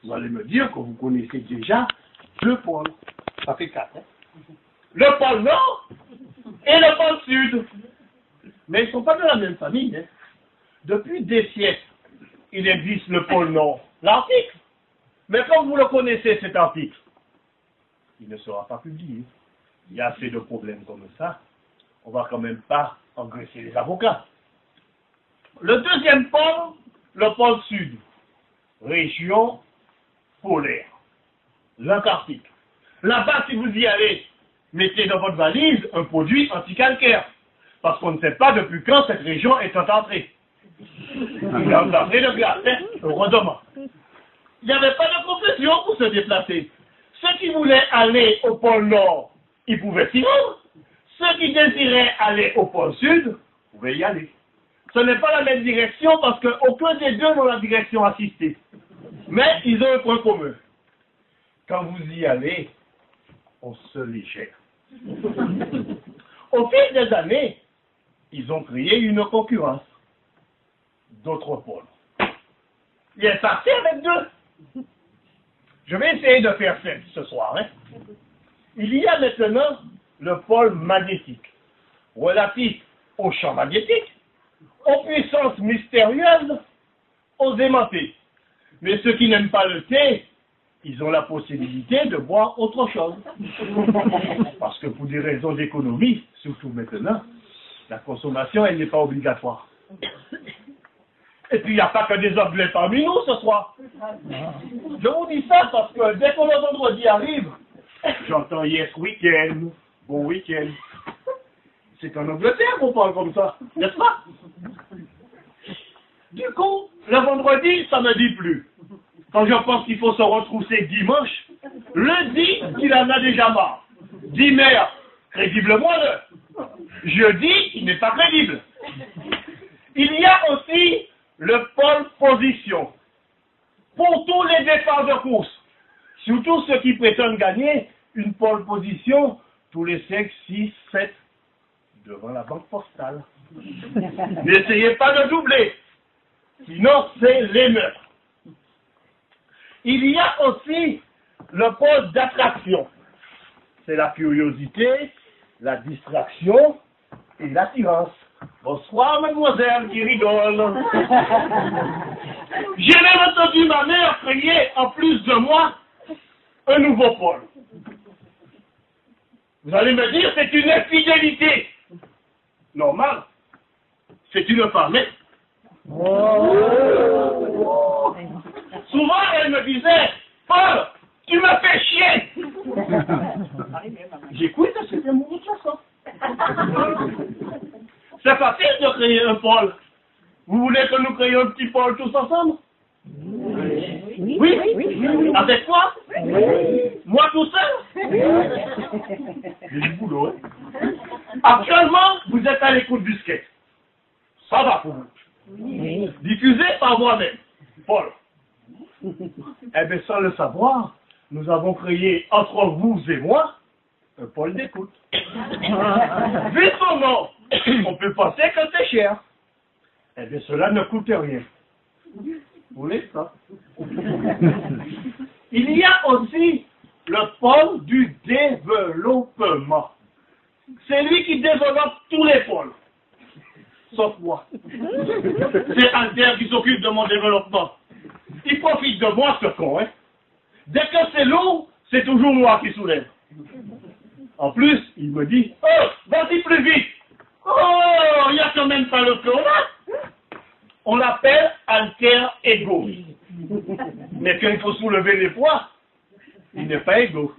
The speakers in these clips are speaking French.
Vous allez me dire que vous connaissez déjà deux pôles. Ça fait 4. Hein? Le pôle Nord et le pôle Sud. Mais ils ne sont pas de la même famille. Hein? Depuis des siècles, il existe le pôle Nord, l'Arctique. Mais comme vous le connaissez, cet article, il ne sera pas publié. Il y a assez de problèmes comme ça. On ne va quand même pas engraisser les avocats. Le deuxième pôle, le pôle Sud, région polaire, l'Antarctique. Là-bas, si vous y allez, mettez dans votre valise un produit anticalcaire. Parce qu'on ne sait pas depuis quand cette région est entrée. Il est entré de glace, hein, heureusement. Il n'y avait pas de profession pour se déplacer. Ceux qui voulaient aller au pôle Nord, ils pouvaient s'y rendre. Ceux qui désiraient aller au pôle Sud, pouvaient y aller. Ce n'est pas la même direction parce qu'aucun des deux n'a la direction assistée. Mais ils ont un point commun. Quand vous y allez, on se les gère. Au fil des années, ils ont créé une concurrence d'autres pôles. Il est parti avec deux. Je vais essayer de faire simple ce soir. Hein. Il y a maintenant le pôle magnétique, relatif au champ magnétique, aux puissances mystérieuses, aux aimantés. Mais ceux qui n'aiment pas le thé, ils ont la possibilité de boire autre chose. Parce que pour des raisons d'économie, surtout maintenant, la consommation, elle n'est pas obligatoire. Et puis, il n'y a pas que des Anglais parmi nous ce soir. Je vous dis ça parce que dès que le vendredi arrive, j'entends yes week-end, bon week-end. C'est en Angleterre qu'on parle comme ça, n'est-ce pas? Du coup, le vendredi, ça ne me dit plus. Quand je pense qu'il faut se retrousser dimanche, lundi, il en a déjà marre. Dimanche, crédiblement le. Jeudi, il n'est pas crédible. Il y a aussi le pôle position. Pour tous les départs de course, surtout ceux qui prétendent gagner une pole position tous les 5, 6, 7 devant la banque postale. N'essayez pas de doubler, sinon c'est l'émeute. Il y a aussi le pôle d'attraction. C'est la curiosité, la distraction et l'attirance. Bonsoir, mademoiselle qui rigole. J'ai même entendu ma mère créer, en plus de moi, un nouveau pôle. Vous allez me dire, c'est une infidélité. Normal. C'est une femme. Souvent, elle me disait, Paul, tu me fais chier. J'écoute, c'était mon autre chanson. C'est facile de créer un pôle. Vous voulez que nous créions un petit pôle tous ensemble? Oui. Avec toi? Moi tout seul? J'ai du boulot. Hein? Actuellement, vous êtes à l'écoute du skate. Ça va pour vous. Diffusé par moi-même, Paul. Eh bien, sans le savoir, nous avons créé entre vous et moi un pôle d'écoute. Vu son nom, on peut penser que c'est cher. Eh bien, cela ne coûte rien. Vous voulez ça? Il y a aussi le pôle du développement. C'est lui qui développe tous les pôles. Sauf moi. C'est Alter qui s'occupe de mon développement. Il profite de moi, ce con, hein. Dès que c'est lourd, c'est toujours moi qui soulève. En plus, il me dit, oh, vas-y plus vite. Oh, il n'y a quand même pas le temps là. On l'appelle Alter Ego. Mais quand il faut soulever les poids, il n'est pas égaux.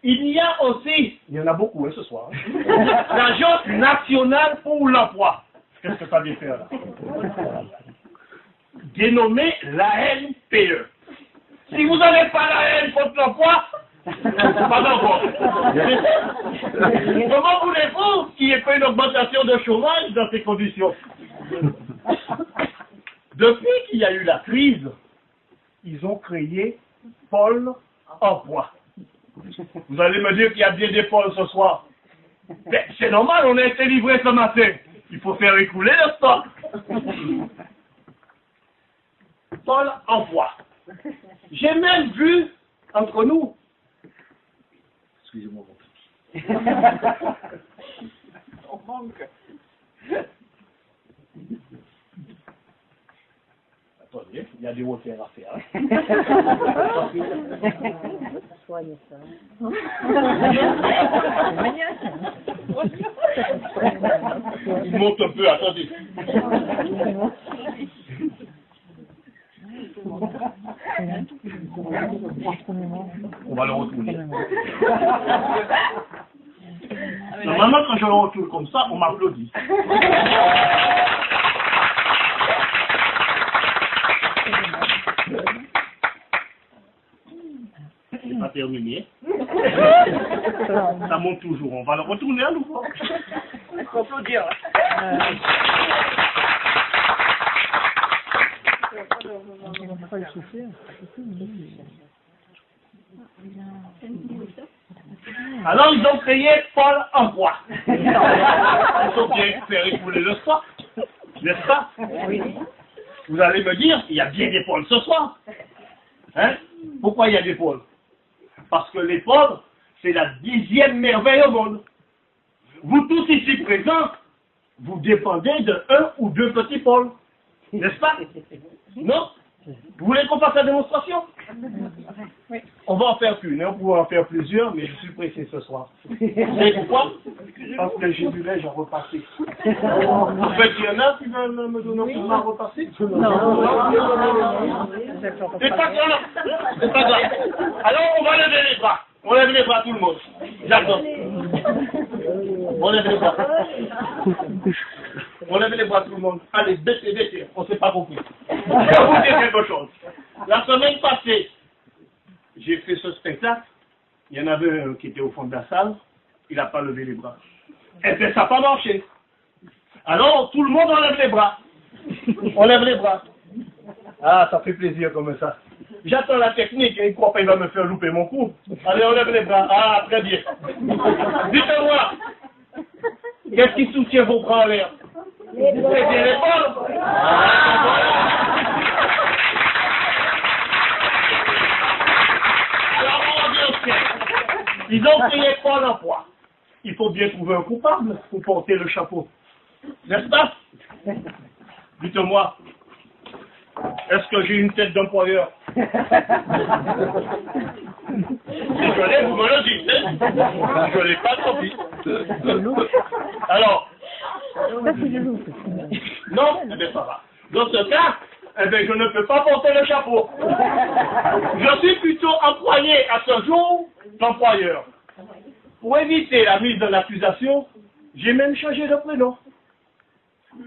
Il y a aussi, il y en a beaucoup hein, ce soir, l'Agence nationale pour l'emploi. Qu'est-ce que ça veut faire là? Dénommé l'ANPE. Si vous n'avez pas la haine contre l'emploi, pas encore. Comment voulez-vous qu'il n'y ait pas une augmentation de chômage dans ces conditions? Depuis qu'il y a eu la crise, ils ont créé Pôle emploi. Vous allez me dire qu'il y a bien des pôles ce soir. Mais c'est normal, on a été livré ce matin. Il faut faire écouler le stock. Paul envoie. J'ai même vu entre nous, excusez-moi, On manque. attendez, il y a des repères à faire. Soigne ça. Il monte un peu, attendez. On va le retourner. Normalement, quand je le retourne comme ça, on m'applaudit. C'est pas terminé. Ça monte toujours. On va le retourner à nouveau. Il faut applaudir. Alors, ils ont créé Paul en roi. Ils ont bien fait écouler le stock, n'est-ce pas? Vous allez me dire, il y a bien des Pauls ce soir. Hein? Pourquoi il y a des Pauls? Parce que les Pauls, c'est la 10e merveille au monde. Vous tous ici présents, vous dépendez de un ou deux petits Pauls. N'est-ce pas? Non? Vous voulez qu'on fasse la démonstration? Oui. On va en faire une, hein? On pourra en faire plusieurs, mais je suis pressé ce soir. Vous savez pourquoi? Parce que j'ai du lait, j'en repassé. En fait, il y en a qui veulent me donner un coup de main à repasser? Non. C'est pas grave. C'est pas grave. Alors, on va lever les bras. On lève les bras tout le monde. J'adore. On lève les bras. On lève les bras tout le monde. Allez, baissez, baissez. On ne s'est pas compris. Je vais vous dire quelque chose. La semaine passée, j'ai fait ce spectacle. Il y en avait un qui était au fond de la salle. Il n'a pas levé les bras. Et bien, ça n'a pas marché. Alors, tout le monde enlève les bras. On lève les bras. Ah, ça fait plaisir comme ça. J'attends la technique et il croit pas qu'il va me faire louper mon coup. Allez, on lève les bras. Ah, très bien. Dites-moi, qu'est-ce qui soutient vos bras en l'air? C'est bien les bras. Alors, on revient au ciel. Ils ont payé Paul en poids. Il faut bien trouver un coupable pour porter le chapeau. N'est-ce pas? Dites-moi, est-ce que j'ai une tête d'employeur? Si je l'ai, vous me le dites. Hein? Je ne l'ai pas trop vite. Alors, non, eh bien, ça va. Dans ce cas, eh bien, je ne peux pas porter le chapeau. Je suis plutôt employé à ce jour qu'employeur. Pour éviter la mise de l'accusation, j'ai même changé de prénom.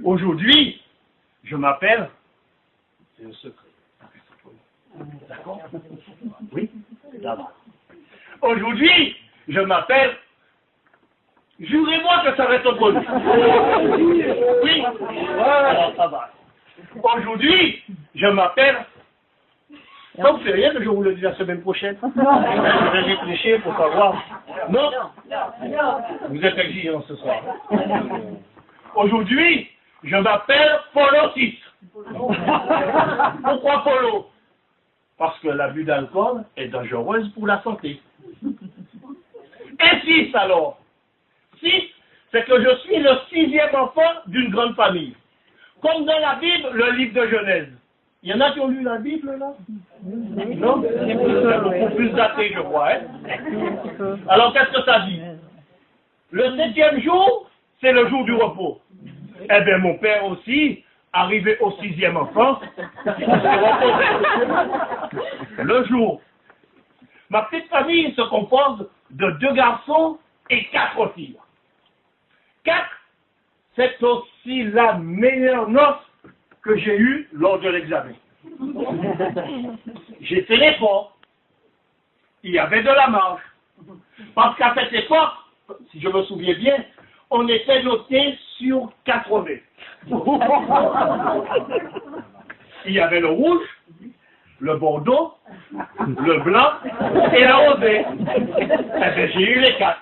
Aujourd'hui, je m'appelle... C'est un secret. D'accord? Oui? D'abord. Aujourd'hui, je m'appelle... Jurez-moi que ça reste connu. Oui? Alors, ça va. Aujourd'hui, je m'appelle... Donc, c'est rien que je vous le dis la semaine prochaine. Je vais réfléchir pour savoir. Non? Vous êtes exigeant ce soir. Aujourd'hui, je m'appelle Polo 6. Pourquoi Polo? Parce que l'abus d'alcool est dangereuse pour la santé. Et 6 alors? 6, c'est que je suis le 6e enfant d'une grande famille. Comme dans la Bible, le livre de Genèse. Il y en a qui ont lu la Bible, là? Non? C'est beaucoup plus daté, je crois. Hein? Alors, qu'est-ce que ça dit? Le 7e jour, c'est le jour du repos. Eh bien, mon père aussi, arrivé au 6e enfant, il s'est reposé. Le jour. Ma petite famille se compose de 2 garçons et 4 filles. 4, c'est aussi la meilleure note que j'ai eue lors de l'examen. J'ai fait l'effort. Il y avait de la marge. Parce qu'à cette époque, si je me souviens bien, on était noté sur 80. Il y avait le rouge, le bordeaux, le blanc et le rosé. Eh bien, j'ai eu les 4.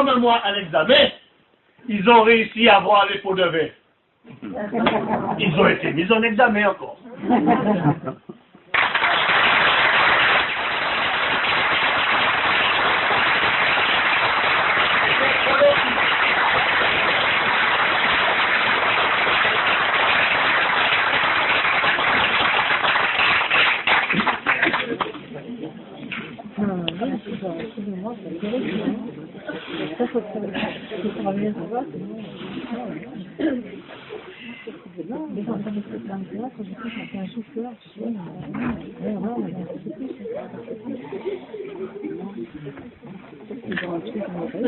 comme moi à l'examen, ils ont réussi à avoir les pots de vin. Ils ont été mis en examen encore. Ça, faut que ça bien se voir. Les gens qui ont plein de place, quand je sais qu'on fait un chauffeur, tu sais, ils ont un truc, on va pas